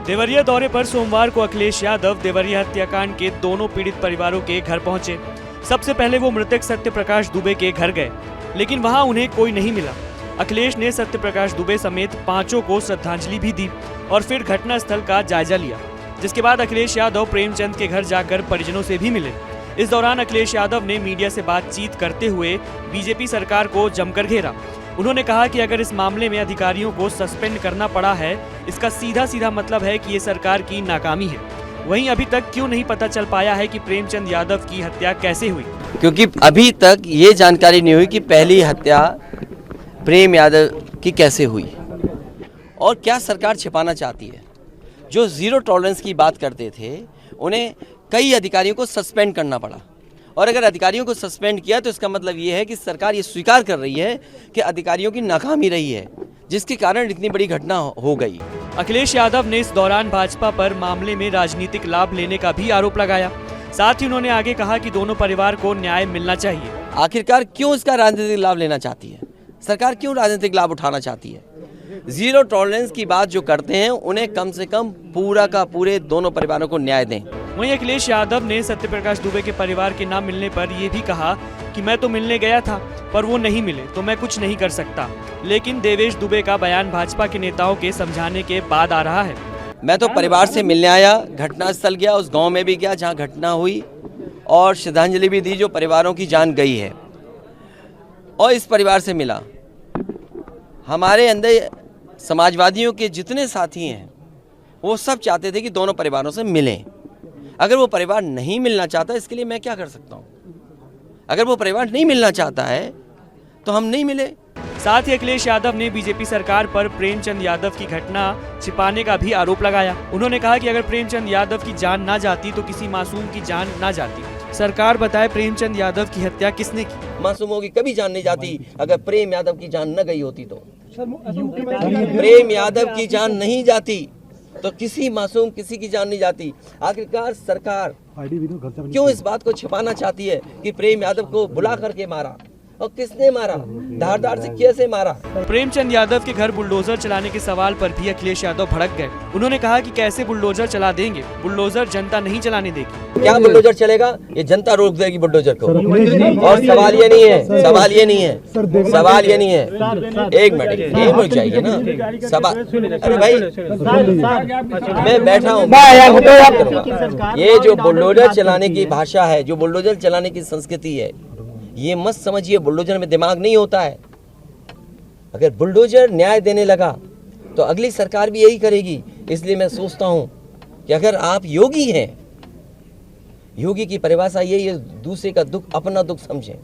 देवरिया दौरे पर सोमवार को अखिलेश यादव देवरिया हत्याकांड के दोनों पीड़ित परिवारों के घर पहुंचे। सबसे पहले वो मृतक सत्यप्रकाश दुबे के घर गए, लेकिन वहां उन्हें कोई नहीं मिला। अखिलेश ने सत्यप्रकाश दुबे समेत पांचों को श्रद्धांजलि भी दी और फिर घटनास्थल का जायजा लिया, जिसके बाद अखिलेश यादव प्रेमचंद के घर जाकर परिजनों से भी मिले। इस दौरान अखिलेश यादव ने मीडिया से बातचीत करते हुए बीजेपी सरकार को जमकर घेरा। उन्होंने कहा कि अगर इस मामले में अधिकारियों को सस्पेंड करना पड़ा है, इसका सीधा सीधा मतलब है कि ये सरकार की नाकामी है। वहीं अभी तक क्यों नहीं पता चल पाया है कि प्रेमचंद यादव की हत्या कैसे हुई, क्योंकि अभी तक ये जानकारी नहीं हुई कि पहली हत्या प्रेम यादव की कैसे हुई और क्या सरकार छिपाना चाहती है। जो जीरो टॉलरेंस की बात करते थे, उन्हें कई अधिकारियों को सस्पेंड करना पड़ा, और अगर अधिकारियों को सस्पेंड किया तो इसका मतलब ये है कि सरकार ये स्वीकार कर रही है कि अधिकारियों की नाकामी रही है, जिसके कारण इतनी बड़ी घटना हो गई। अखिलेश यादव ने इस दौरान भाजपा पर मामले में राजनीतिक लाभ लेने का भी आरोप लगाया। साथ ही उन्होंने आगे कहा कि दोनों परिवार को न्याय मिलना चाहिए। आखिरकार क्यों इसका राजनीतिक लाभ लेना चाहती है सरकार, क्यों राजनीतिक लाभ उठाना चाहती है? जीरो टॉलरेंस की बात जो करते हैं, उन्हें कम से कम पूरा का पूरे दोनों परिवारों को न्याय दें। वहीं अखिलेश यादव ने सत्यप्रकाश दुबे के परिवार के न मिलने पर यह भी कहा कि मैं तो मिलने गया था, पर वो नहीं मिले तो मैं कुछ नहीं कर सकता। लेकिन देवेश दुबे का बयान भाजपा के नेताओं के समझाने के बाद आ रहा है। मैं तो परिवार से मिलने आया, घटनास्थल गया, उस गांव में भी गया जहां घटना हुई, और श्रद्धांजलि भी दी जो परिवारों की जान गई है, और इस परिवार से मिला। हमारे अंदर समाजवादियों के जितने साथी हैं, वो सब चाहते थे कि दोनों परिवारों से मिलें। अगर वो परिवार नहीं मिलना चाहता, इसके लिए मैं क्या कर सकता हूँ? अगर वो परिवार नहीं मिलना चाहता है तो हम नहीं मिले। साथ ही अखिलेश यादव ने बीजेपी सरकार पर प्रेमचंद यादव की घटना छिपाने का भी आरोप लगाया। उन्होंने कहा कि अगर प्रेमचंद यादव की जान ना जाती तो किसी मासूम की जान ना जाती। सरकार बताए प्रेमचंद यादव की हत्या किसने की? मासूमों की कभी जान नहीं जाती। अगर प्रेम यादव की जान न गई होती तो प्रेम यादव की जान नहीं जाती तो किसी मासूम किसी की जान नहीं जाती। आखिरकार सरकार क्यों इस बात को छिपाना चाहती है कि प्रेम यादव को बुला करके मारा, और किसने मारा, धारदार से कैसे मारा? प्रेमचंद यादव के घर बुलडोजर चलाने के सवाल पर भी अखिलेश यादव भड़क गए। उन्होंने कहा कि कैसे बुलडोजर चला देंगे, बुलडोजर जनता नहीं चलाने देगी। क्या बुलडोजर चलेगा? ये जनता रोक देगी बुलडोजर को। और सवाल ये नहीं है, सवाल ये नहीं है, सवाल ये नहीं है। एक मिनट चाहिए ना सवाल। अरे भाई, मैं बैठा हूँ। ये जो बुलडोजर चलाने की भाषा है, जो बुलडोजर चलाने की संस्कृति है, ये मत समझिए बुलडोजर में दिमाग नहीं होता है। अगर बुलडोजर न्याय देने लगा तो अगली सरकार भी यही करेगी। इसलिए मैं सोचता हूं कि अगर आप योगी हैं, योगी की परिभाषा यही है, दूसरे का दुख अपना दुख समझें।